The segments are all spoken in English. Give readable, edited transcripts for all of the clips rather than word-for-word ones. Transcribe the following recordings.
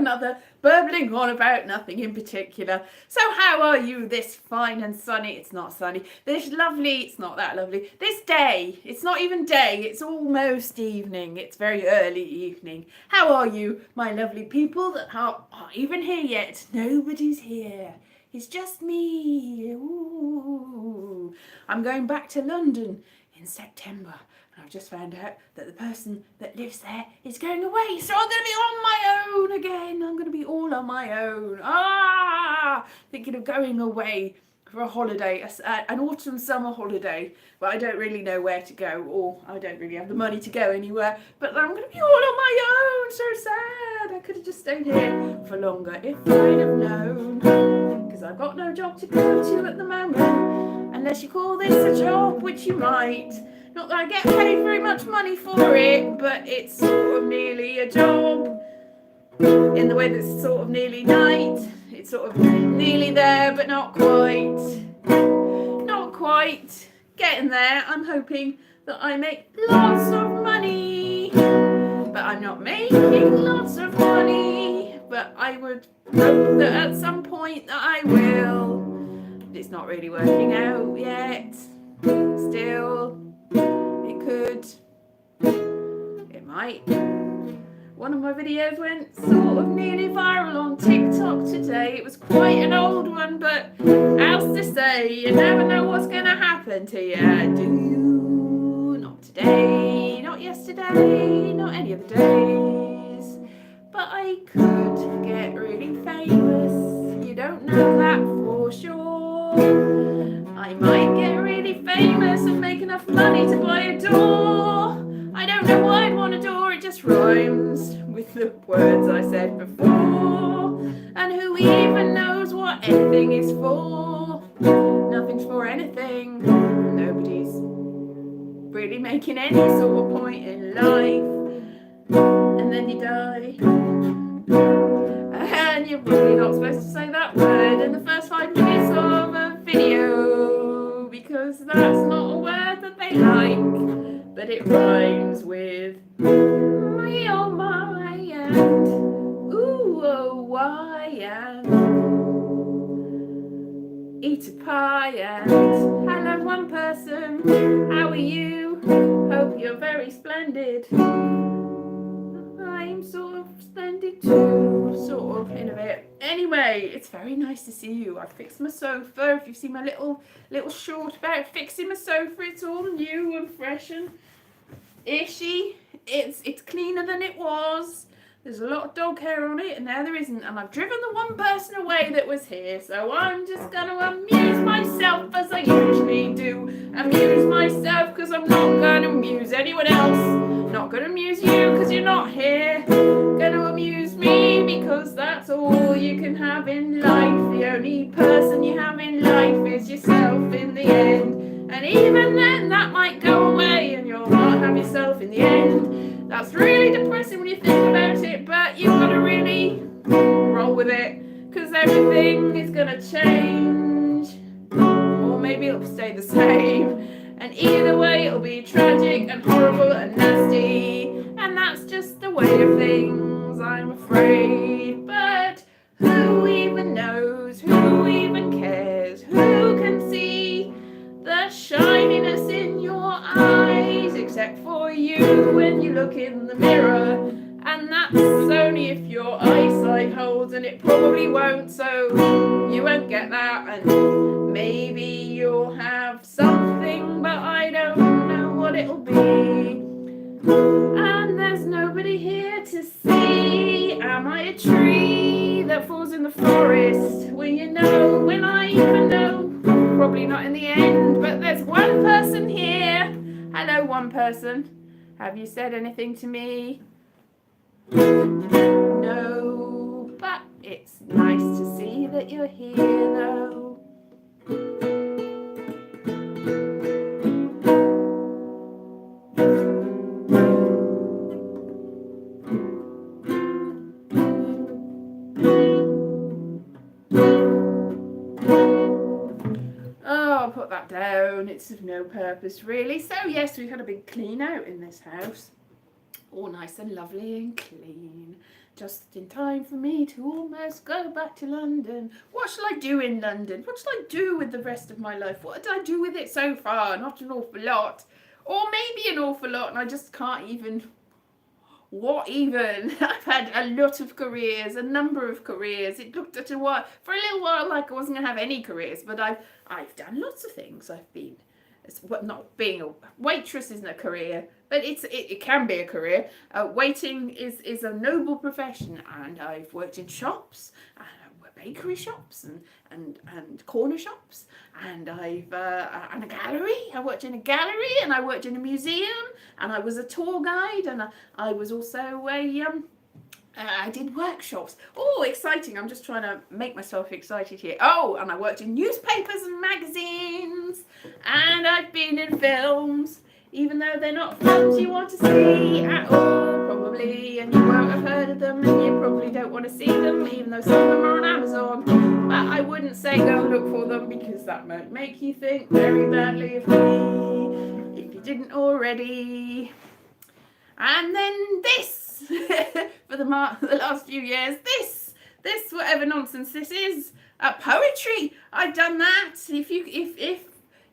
another, burbling on about nothing in particular. So how are you this fine and sunny, it's not sunny, this lovely, it's not that lovely, this day, it's not even day, it's almost evening, it's very early evening. How are you, my lovely people that aren't even here yet? Nobody's here. It's just me. Ooh. I'm going back to London in September. And I've just found out that the person that lives there is going away. So I'm going to be on my own again. I'm going to be all on my own. Thinking of going away for a holiday, an autumn summer holiday. But I don't really know where to go, or I don't really have the money to go anywhere. But I'm going to be all on my own. So sad. I could have just stayed here for longer if I'd have known. Because I've got no job to go to at the moment. Unless you call this a job, which you might. Not that I get paid very much money for it, but it's sort of nearly a job. In the way that it's sort of nearly night. It's sort of nearly there, but not quite. Not quite. Getting there. I'm hoping that I make lots of money. But I'm not making lots of money. But I would hope that at some point that I will. But it's not really working out yet. Still. It could. It might. One of my videos went sort of nearly viral on TikTok today. It was quite an old one, but else to say, you never know what's going to happen to you, do you? Not today, not yesterday, not any of the days. But I could get really famous. You don't know that for sure. I might get really famous and make enough money to buy a door. I don't know why I'd want a door, it just rhymes with the words I said before. And who even knows what anything is for? Nothing's for anything. Nobody's really making any sort of point in life. And then you die. And you're really not supposed to say that word in the first 5 minutes of a video, because that's not a word that they like, but it rhymes with me, oh my, and ooh, oh, why, and eat a pie, and hello one person, how are you? Hope you're very splendid. I'm sort of splendid too, sort of, in a bit. Anyway, it's very nice to see you. I fixed my sofa. If you've seen my little short about fixing my sofa, it's all new and fresh and ishy. It's cleaner than it was. There's a lot of dog hair on it, and now there isn't. And I've driven the one person away that was here, so I'm just going to amuse myself as I usually do. Amuse myself because I'm not going to amuse anyone else. Not going to amuse you because you're not here. Going to amuse me because that's all you can have in life. The only person you have in life is yourself in the end. And even then, that might go away and you'll not have yourself in the end. That's really depressing when you think about it, but you've got to really roll with it, because everything is going to change, or maybe it'll stay the same, and either way it'll be tragic and horrible and nasty, and that's just the way of things, I'm afraid. But who even knows, who even cares, who can see the shininess in your eyes, except for you when you look in the mirror, and that's only if your eyesight holds, and it probably won't, so you won't get that, and maybe you'll have something, but I don't know what it'll be, and there's nobody here to see. Am I a tree that falls in the forest? Will you know? Will I even know? Probably not in the end, but there's one person here. Hello, one person. Have you said anything to me? No, but it's nice to see that you're here, though. I'll put that down. It's of no purpose, really. So, yes, we've had a big clean out in this house. All nice and lovely and clean. just in time for me to almost go back to London. What shall I do in London? What shall I do with the rest of my life? What did I do with it so far? Not an awful lot. Or maybe an awful lot, and I just can't even... What even? I've had a lot of careers, a number of careers. It looked at a while, for a little while, like I wasn't going to have any careers, but I've done lots of things. I've been, not being a waitress isn't a career, but it can be a career. Waiting is a noble profession, and I've worked in shops, bakery shops and corner shops, and and a gallery. I worked in a gallery, and I worked in a museum, and I was a tour guide, and I was also I did workshops. Oh, exciting. I'm just trying to make myself excited here. Oh, and I worked in newspapers and magazines, and I've been in films, even though they're not films you want to see at all, probably, and you won't have heard of them, and you probably don't want to see them, even though some of them are on Amazon. But I wouldn't say go look for them, because that might make you think very badly of me, if you didn't already. And then this, for the last few years, this whatever nonsense this is, poetry. I've done that.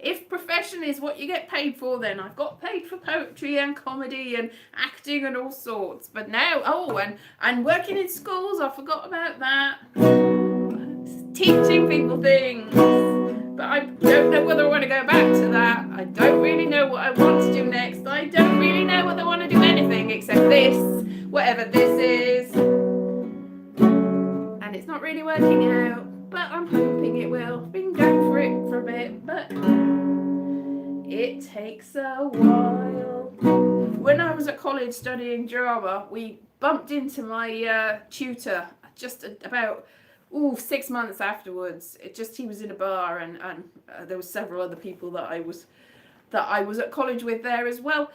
If profession is what you get paid for, then I've got paid for poetry and comedy and acting and all sorts. But now, and working in schools, I forgot about that. Teaching people things. But I don't know whether I want to go back to that. I don't really know what I want to do next. I don't really know whether I want to do anything except this, whatever this is. And it's not really working out, but I'm hoping it will. I've been going for it for a bit, but it takes a while. When I was at college studying drama, we bumped into my tutor just about 6 months afterwards. He was in a bar, and there were several other people that I was at college with there as well.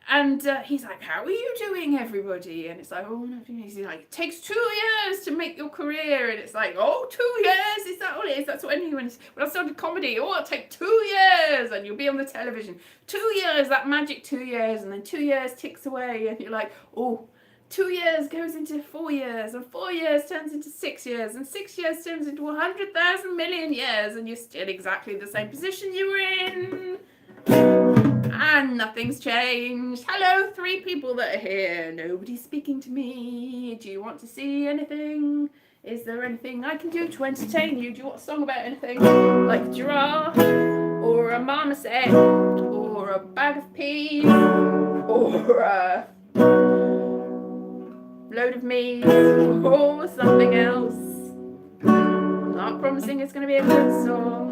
And he's like, "How are you doing, everybody?" And it's like, "Oh, no." He's like, "It takes 2 years to make your career." And it's like, "Oh, 2 years? Is that all it is?" That's what when I started comedy. "Oh, it'll take 2 years, and you'll be on the television." 2 years, that magic 2 years, and then 2 years ticks away, and you're like, "Oh." 2 years goes into 4 years, and 4 years turns into 6 years, and 6 years turns into 100,000 million years, and you're still exactly the same position you were in. And nothing's changed. Hello, 3 people that are here. Nobody's speaking to me. Do you want to see anything? Is there anything I can do to entertain you? Do you want a song about anything? Like a giraffe, or a marmoset, or a bag of peas, or a load of meat, or something else. I'm not promising it's going to be a good song.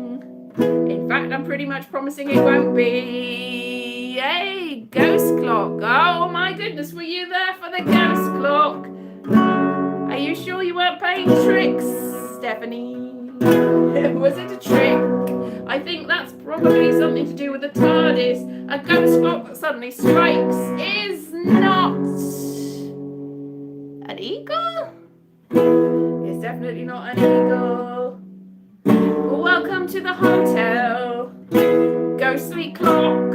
In fact, I'm pretty much promising it won't be. Hey, ghost clock. Oh my goodness, were you there for the ghost clock? Are you sure you weren't playing tricks, Stephanie? Was it a trick? I think that's probably something to do with the TARDIS. A ghost clock that suddenly strikes is not an eagle? It's definitely not an eagle. Welcome to the hotel. Ghostly clock.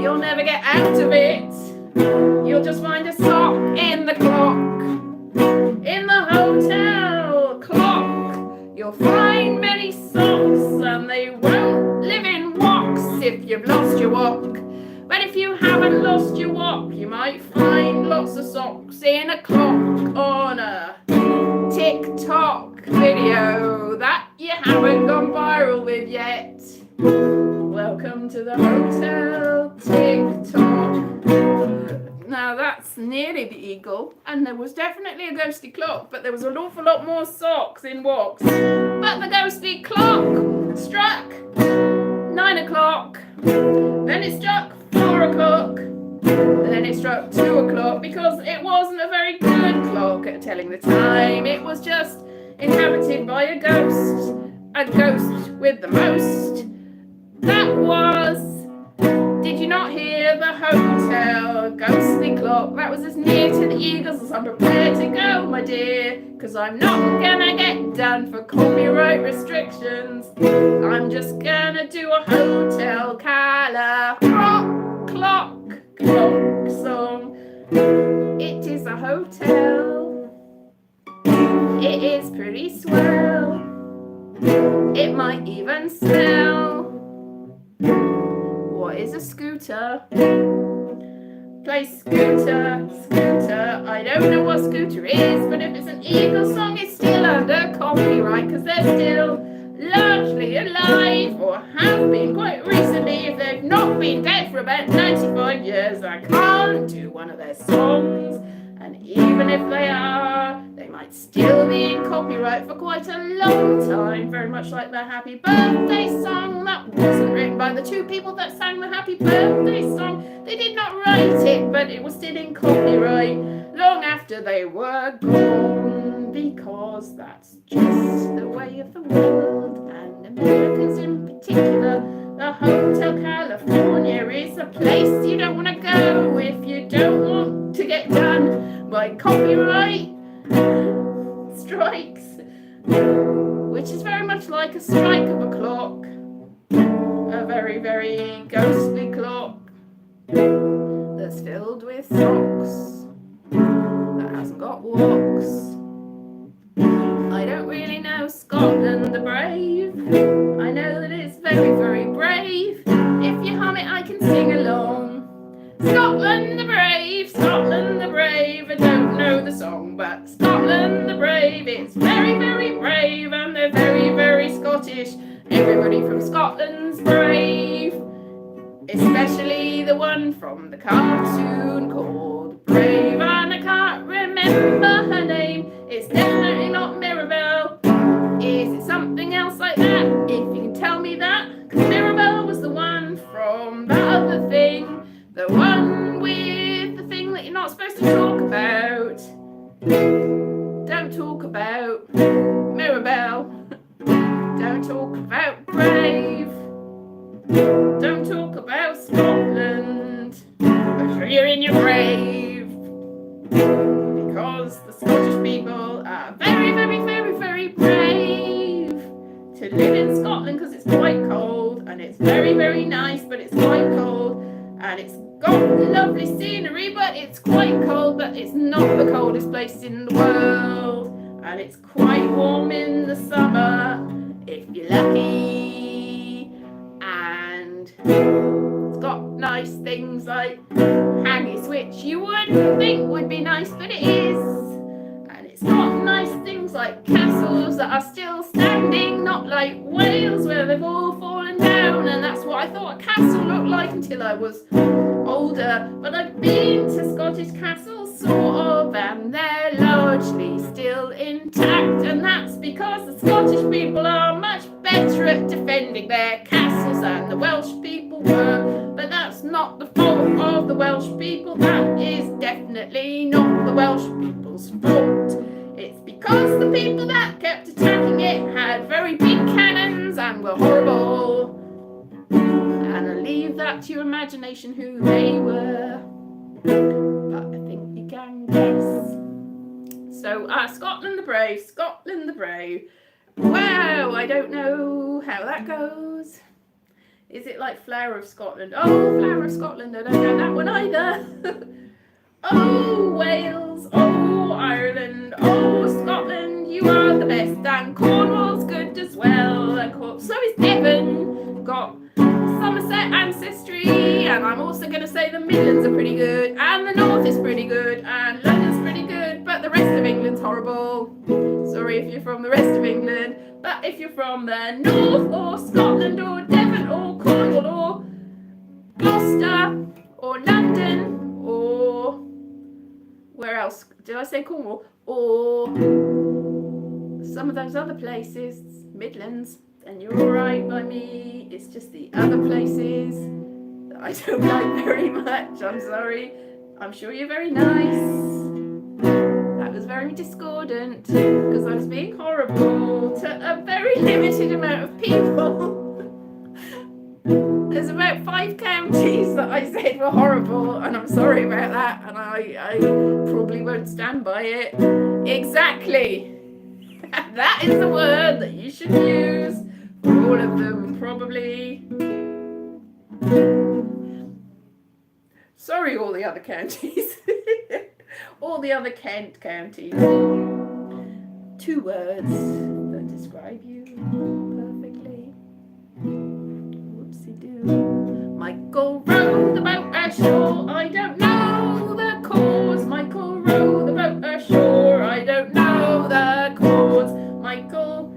You'll never get out of it. You'll just find a sock in the clock. In the hotel clock, you'll find many socks, and they won't live in wocks if you've lost your wok. But if you haven't lost your wok, you might find lots of socks in a clock on a TikTok video that you haven't gone viral with yet. Welcome to the hotel TikTok. Now that's nearly the eagle, and there was definitely a ghostly clock, but there was an awful lot more socks in woks. But the ghostly clock struck 9 o'clock, then it struck 4 o'clock, then it struck 2 o'clock, because it wasn't a very good clock at telling the time. It was just inhabited by a ghost with the most. That was, did you not hear the hotel ghostly clock? That was as near to the eagles as I'm prepared to go, my dear, because I'm not gonna get done for copyright restrictions. I'm just gonna do a hotel colour clock song. It is a hotel It is pretty swell. It might even smell. What is a scooter? Play scooter, scooter. I don't know what scooter is, but if it's an Eagles song, it's still under copyright because they're still largely alive, or have been quite recently. If they've not been dead for about 95 years, I can't do one of their songs. And even if they are, they might still be in copyright for quite a long time, very much like the Happy Birthday song that wasn't written by the two people that sang the Happy Birthday song. They did not write it, but it was still in copyright long after they were gone, because that's just the way of the world, and Americans in particular. The Hotel California is a place you don't want to go if you don't want to get done by copyright strikes, which is very much like a strike of a clock, a very, very ghostly clock that's filled with socks, that hasn't got walks. I don't really know Scotland the Brave. I know that it's very, very brave. If you hum it, I can sing along. Scotland the Brave, Scotland the Brave. I don't know the song, but Scotland the Brave, it's very, very brave, and they're very, very Scottish. Everybody from Scotland's brave, especially the one from the cartoon called Brave, and I can't remember her name. It's definitely not Mirabelle. Is it something else like that? If you can tell me that, because Mirabelle was the one from that other thing, the one with the thing that you're not supposed to talk about. Don't talk about Mirabelle. Don't talk about Brave. Don't talk about Scotland. I'm sure you're in your grave, because the Scottish people are very, very, very, very brave to live in Scotland, because it's quite cold, and it's very, very nice, but it's quite cold, and it's got lovely scenery, but it's quite cold, but it's not the coldest place in the world, and it's quite warm in the summer if you're lucky, and it's got nice things like hanging switch you wouldn't think would be nice, but it is. And it's got nice things like castles that are still standing, not like Wales where they've all fallen down, and that's what I thought a castle looked like until I was older. But I've been to Scottish castles, sort of, and they're largely still intact, and that's because the Scottish people are much better at defending their castles than the Welsh people were. But that's not the fault of the Welsh people, that is definitely not the Welsh people's fault. It's because the people that kept attacking it had very big cannons and were horrible. And I'll leave that to your imagination who they were, but I think you can guess. So, Scotland the Brave, Scotland the Brave. Wow, I don't know how that goes. Is it like Flower of Scotland? Oh, Flower of Scotland, I don't know that one either. Oh, Wales, oh, Ireland, oh, Scotland, you are the best, and Cornwall's good as well, and so is Devon. Got Somerset ancestry, and I'm also going to say the Midlands are pretty good, and the North is pretty good, and London's pretty good, but the rest of England's horrible. Sorry if you're from the rest of England, but if you're from the North, or Scotland, or Devon, or Cornwall, or Gloucester, or London, or where else? Did I say Cornwall? Or some of those other places, Midlands, and you're alright by me. It's just the other places that I don't like very much. I'm sorry. I'm sure you're very nice. That was very discordant because I was being horrible to a very limited amount of people. There's about 5 counties that I said were horrible, and I'm sorry about that, and I probably won't stand by it. Exactly. That is the word that you should use for all of them, probably. Sorry, all the other counties. All the other Kent counties. 2 two words that describe you perfectly. Whoopsie-doo. Michael rowed the boat ashore, I don't know the cause. Michael rowed the boat ashore, I don't know the cause. Michael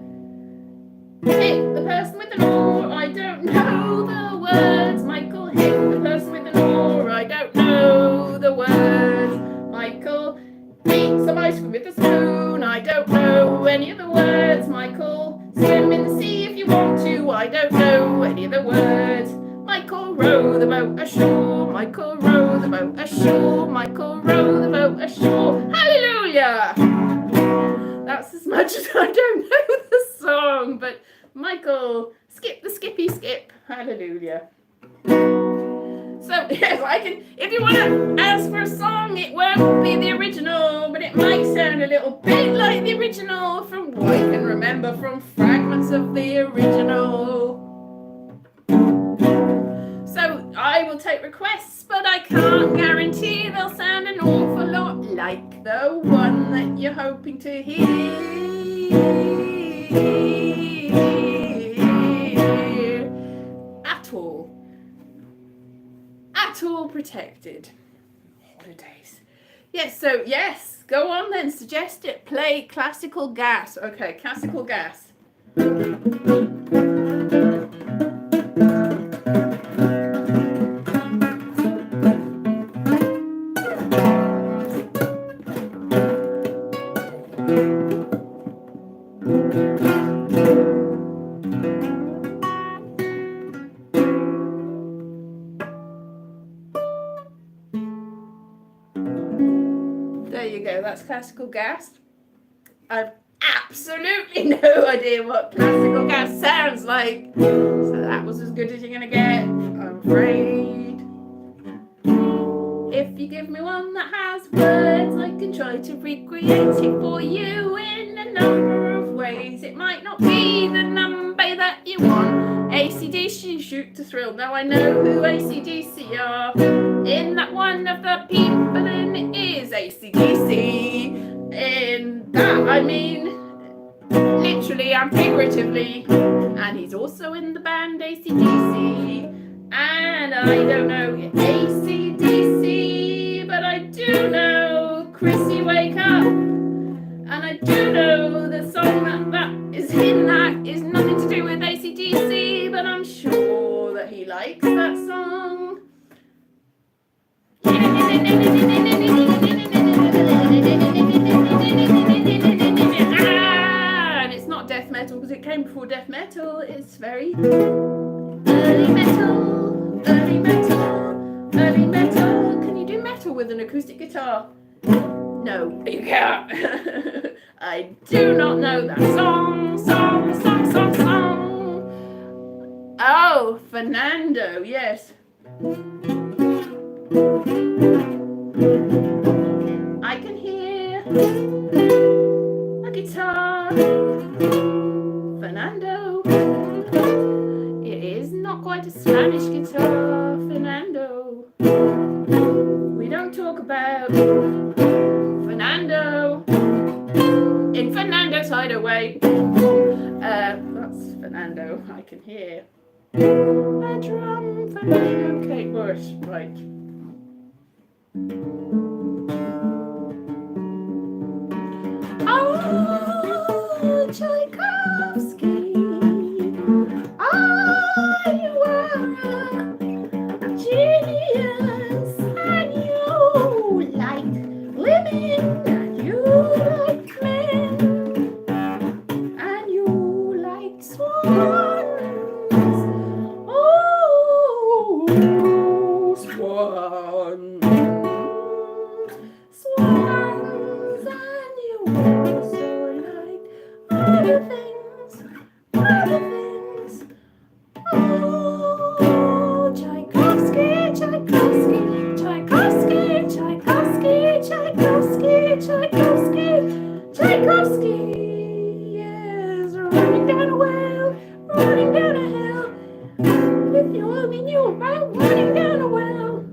hit the person with an oar, I don't know the words. Michael hit the person with an oar, I don't know the words. Michael ate some ice cream with a spoon, I don't know any of the words. Michael, swim in the sea if you want to, I don't know any of the words. Michael row the boat ashore, Michael row the boat ashore, Michael row the boat ashore. Hallelujah! That's as much as I don't know the song, but Michael, skip the skippy skip. Hallelujah. So, yes, I can, if you want to ask for a song, it won't be the original, but it might sound a little bit like the original from what I can remember from fragments of the original. So, I will take requests, but I can't guarantee they'll sound an awful lot like the one that you're hoping to hear. At all protected. Holidays. Yes, so yes, go on then, suggest it. Play Classical Gas. Okay, Classical Gas. There you go, that's Classical Gas. I've absolutely no idea what Classical Gas sounds like, so that was as good as you're gonna get, I'm afraid. If you give me one that has words, I can try to recreate it for you in a number of ways. It might not be the number that you want. AC/DC, Shoot to Thrill. Now I know who AC/DC are. In that one of the people in it is AC/DC. In that I mean literally and figuratively. And he's also in the band AC/DC. And I don't know AC/DC, but I do know Chrissy Wake Up. And I do know the song that is in that is nothing to do with AC/DC, but I'm sure that he likes that song. And it's not death metal because it came before death metal. It's very early metal, early metal, early metal. Can you do metal with an acoustic guitar? No, you can't. I do not know that song. Oh, Fernando, yes. I can hear a guitar. Fernando. It is not quite a Spanish guitar, Fernando. We don't talk about Fernando in Fernando's Hideaway. That's Fernando, I can hear a drum, Fernando, Kate Bush, right. Oh, Tchaikovsky, you are a genius, and you like women, and you like men, and you like swans. Oh, swans, swans, and you also like other things, other things. Oh, Tchaikovsky, Tchaikovsky, Tchaikovsky, Tchaikovsky, Tchaikovsky, Tchaikovsky, Tchaikovsky, yes, running down a well, running down a hill. If you only knew about running down a well.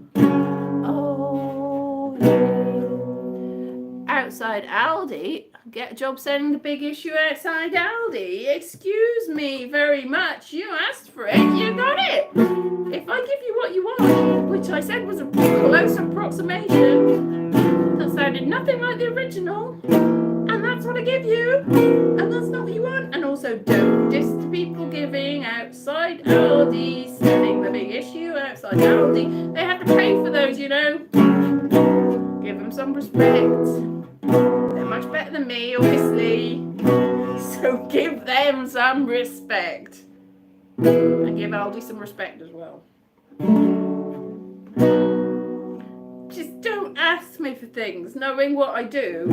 Oh, yeah. Outside Aldi, get a job selling the big issue outside Aldi. Excuse me very much. You asked for it. You got it. If I give you what you want, which I said was a close approximation, that sounded nothing like the original, and that's what I give you, and that's not what you want. And also, don't diss the people giving outside Aldi, selling the big issue outside Aldi. They have to pay for those, you know. Give them some respect. They're much better than me, obviously. So give them some respect. And give Aldi some respect as well. Just don't ask me for things knowing what I do.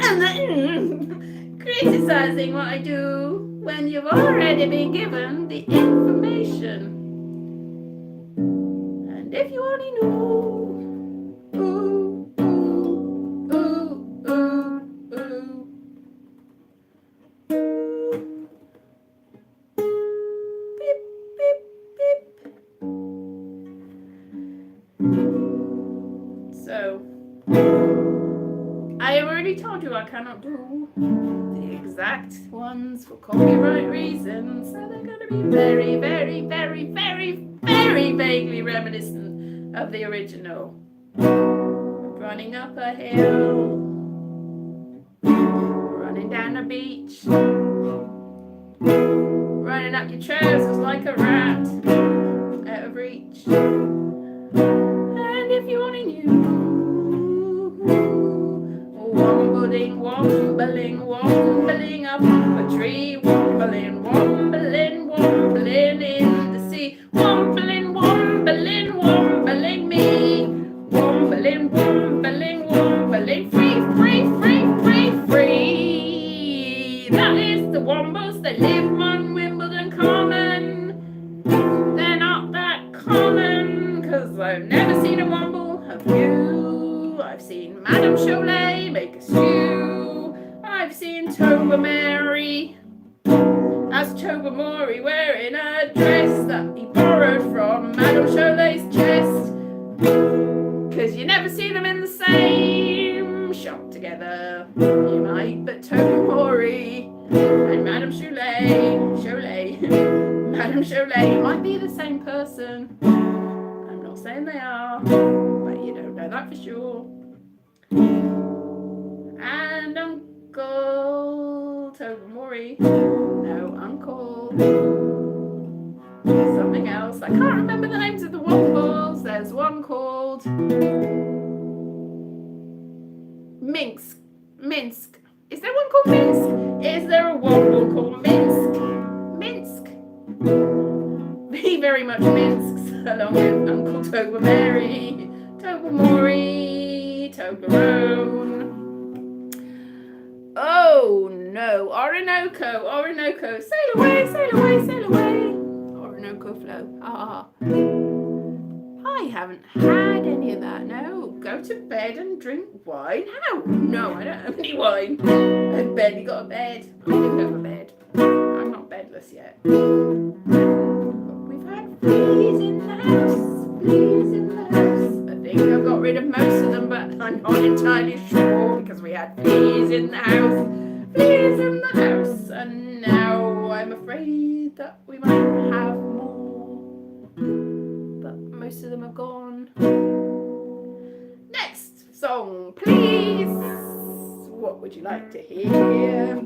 And then criticizing what I do when you've already been given the information. And if you only knew. So, I already told you I cannot do the exact ones for copyright reasons, so they're going to be very, very, very, very, very vaguely reminiscent of the original. Running up a hill, running down a beach, running up your trousers like a rat, out of reach. And if you only knew, wombling, wombling, wombling up a tree, wombling, wombling, wombling in the sea, wombling, wombling, wombling me, wombling, wombling, wombling, free, free, free, free, free. That is the wombos that live on Wimbledon Common. They're not that common, 'cause I've never seen a womble. Have you? I've seen Madame Cholet make a stew. I've seen Tobermory as Tobermory wearing a dress that he borrowed from Madame Cholet's chest. 'Cause you never see them in the same shop together. You might, but Tobermory and Madame Cholet, Madame Cholet might be the same person. I'm not saying they are, but you don't know that for sure. And Uncle Tobermory, no, Uncle something else. I can't remember the names of the wombles. There's one called Minsk. Is there one called Minsk? Is there a womble called Minsk? He very much Minsks along with Uncle Tobermory, Toblerone. Oh no, Orinoco, sail away, sail away, sail away. Orinoco flow, I haven't had any of that, no. Go to bed and drink wine? How? No, I don't have any wine. I've barely got a bed. I do have a bed. I'm not bedless yet. We've had fleas in the house, fleas in the house. I think I've got rid of most of them, but I'm not entirely sure, because we had fleas in the house, and now I'm afraid that we might have more, but most of them have gone. Next song, please. What would you like to hear?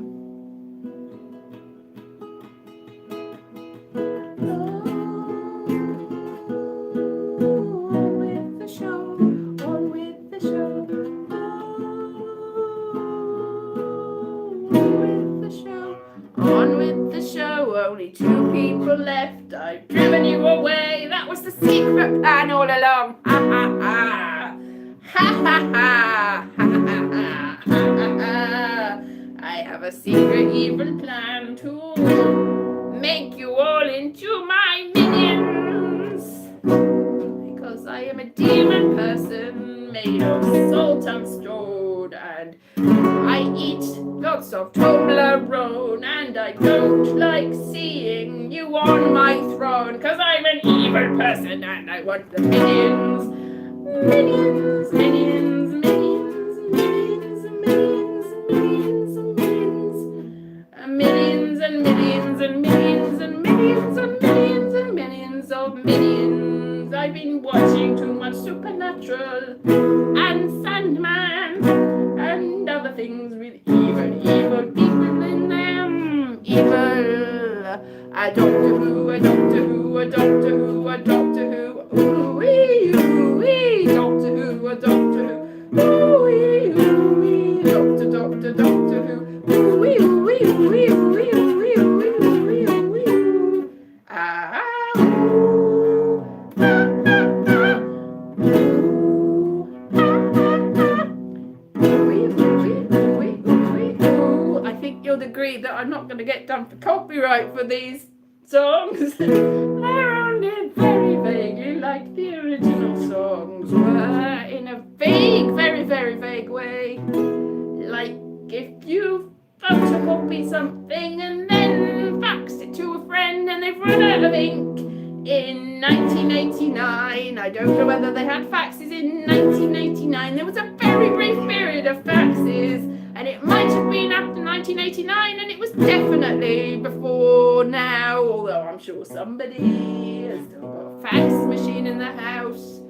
Only 2 people left. I've driven you away. That was the secret plan all along. Ha ha ha. Ha ha ha. Ha ha ha. I have a secret evil plan to make you all into my minions. Because I am a demon person made of salt and stone, and I eat lots of Toblerone, and I don't like seeing you on my throne, 'cause I'm an evil person and I want the minions. Minions, minions, minions, minions, minions, minions, and millions and millions and millions and millions and millions of millions. I've been watching too much Supernatural and Sandman and other things with evil people in them. Evil. A Doctor Who, a Doctor Who, a Doctor Who, a Doctor Who. Ooh-wee, ooh-wee, Doctor Who, a Doctor Who. Ooh-wee, ooh-wee, Doctor Who. Ooh-wee, ooh-wee, ooh-wee, ooh-wee, ooh-wee, ooh-wee, ooh-wee, ooh-wee, ooh. Ah, ooh. Ah, ah, ah. Ooh. Ah, ah, ah. Ooh-wee, ooh-wee, ooh-wee, ooh-wee, ooh. I think you'll agree that I'm not going to get done for copyright for these songs. They're only very vaguely like the original songs were, in a vague, very, very vague way. Like if you photocopy something and then faxed it to a friend and they've run out of ink in 1989. I don't know whether they had faxes in 1989. There was a very brief period of faxes, and it might have been after 1989, and it was definitely before now, although I'm sure somebody has still got a fax machine in the house.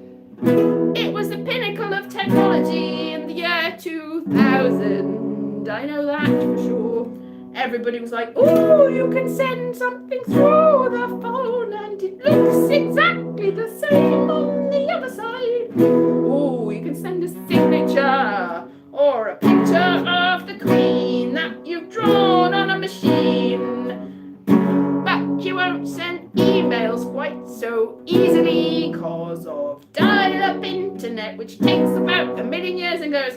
It was the pinnacle of technology in the year 2000. I know that for sure. Everybody was like, oh, you can send something through the phone and it looks exactly the same on the other side. Oh, you can send a signature or a picture of the Queen that you've drawn on a machine. But you won't send emails quite so easily because of dial-up internet, which takes about 1 million years and goes.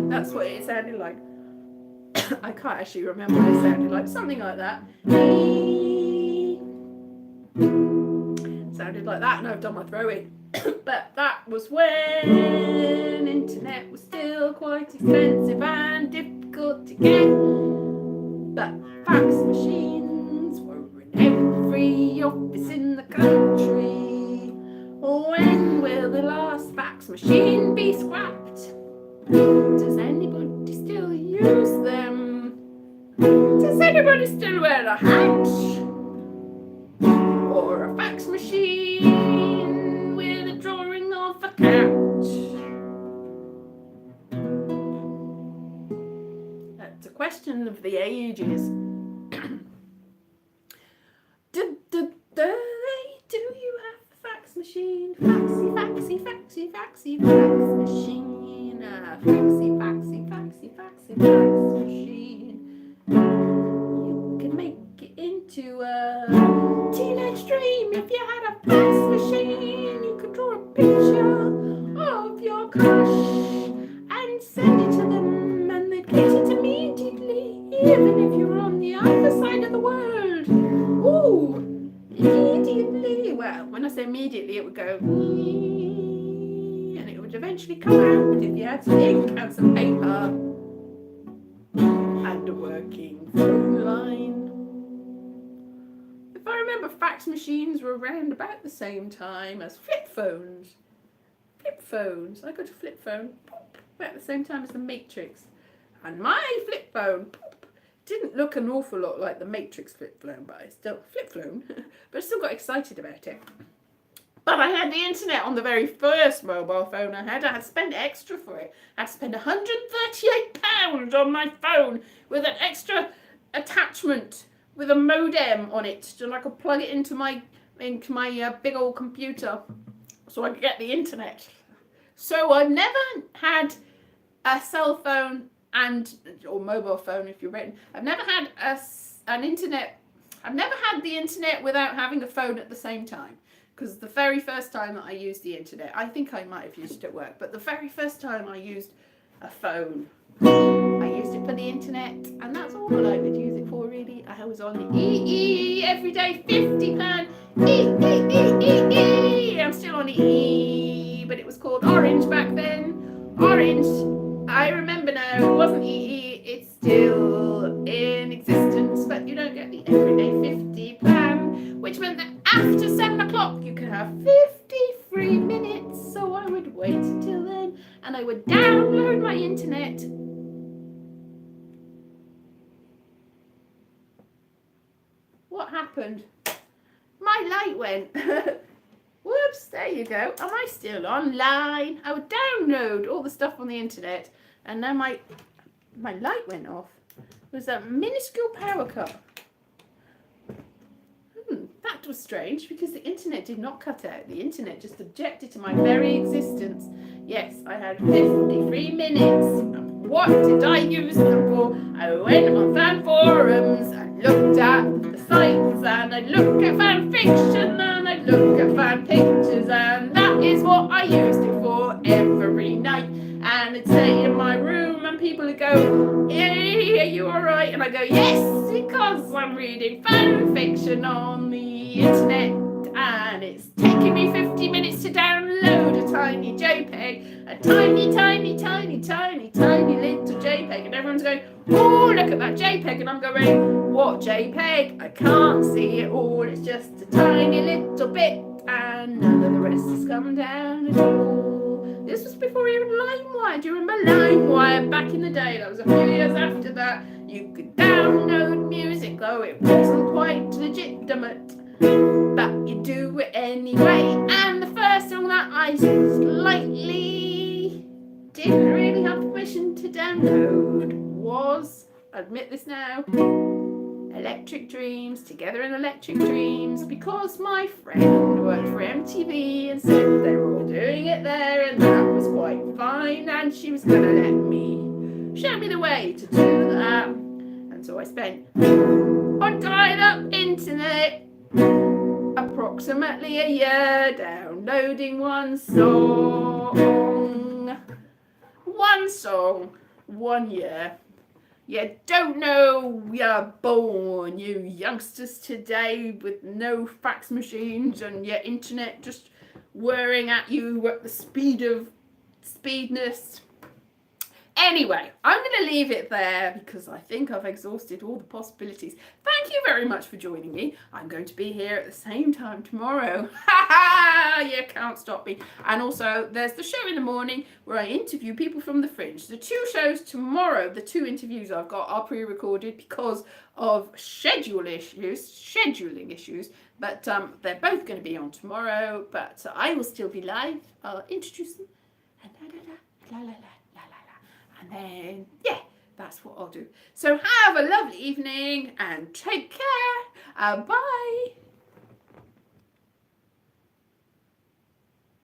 That's what it sounded like. I can't actually remember what it sounded like. Something like that. Sounded like that, and I've done my throwing. But that was when internet was still quite expensive and difficult to get. But fax machines were in every office in the country. When will the last fax machine be scrapped? Does anybody still use them? Does anybody still wear a hat? Or a fax machine with a drawing of a cat? That's a question of the ages. Do you have a fax machine? Faxy, faxy, faxy, faxy, fax machine. Faxy, faxy, faxy, faxy, fax machine. You can make it into a teenage dream if you had a fax machine. You could draw a picture of your crush and send it to them, and they'd get it immediately, even if you're on the other side of the world. Ooh, immediately. Well, when I say immediately, it would go, and it would eventually come out if you had some ink and some paper and a working phone line. If I remember, fax machines were around about the same time as flip phones. Flip phones. I got a flip phone about the same time as the Matrix. And my flip phone didn't look an awful lot like the Matrix flip phone, but I still but I still got excited about it. But I had the internet on the very first mobile phone I had. I had to spend extra for it. I had to spend £138 on my phone with an extra attachment with a modem on it, so I could plug it into my big old computer so I could get the internet. So I've never had a cell phone or mobile phone if you're written. I've never had an internet. I've never had the internet without having a phone at the same time. Because the very first time that I used the internet, I think I might have used it at work, but the very first time I used a phone, I used it for the internet, and that's all I would use it for, really. I was on the EE every day, £50. I'm still on the EE, but it was called Orange back then. Orange, I remember now, it wasn't EE, it's still in existence, but you don't get the everyday £50 plan, which meant that after 7 o'clock you could have 50 free minutes, so I would I would download my internet. What happened? My light went. Whoops, there you go. Am I still online? I would download all the stuff on the internet, and now my light went off. It was a minuscule power cut. That was strange, because the internet did not cut out. The internet just objected to my very existence. Yes, I had 53 minutes. And what did I use them for? I went on fan forums and looked at the sites, and I looked at fan fiction, and I looked at fan pictures, and that is what I used it for every night. And I'd say in my room, and people would go, "Hey, are you alright?" And I go, "Yes, because I'm reading fan fiction on the internet, and it's taking me 50 minutes to download a tiny JPEG, a tiny, tiny, tiny, tiny, tiny little JPEG." And everyone's going, "Oh, look at that JPEG." And I'm going, "What JPEG? I can't see it all. It's just a tiny little bit, and none of the rest has come down at all." This was before even LimeWire. Do you remember LimeWire back in the day? That was a few years after that. You could download music, though it wasn't quite legitimate, but you do it anyway. And the first song that I slightly didn't really have permission to download was, admit this now, Electric Dreams, Together in Electric Dreams, because my friend worked for MTV and said they were all doing it there, and that was quite fine, and she was going to let me, show me the way to do that. And so I spent on dial-up internet approximately a year downloading one song. 1 year. You don't know you're born, you youngsters today, with no fax machines and your internet just whirring at you at the speed of speedness. Anyway, I'm going to leave it there because I think I've exhausted all the possibilities. Thank you very much for joining me. I'm going to be here at the same time tomorrow. Ha ha! You can't stop me. And also, there's the show in the morning where I interview people from the Fringe. The 2 shows tomorrow, the 2 interviews I've got are pre-recorded because of scheduling issues. But they're both going to be on tomorrow. But I will still be live. I'll introduce them. And la la la la. And then, yeah, that's what I'll do. So have a lovely evening and take care. Bye.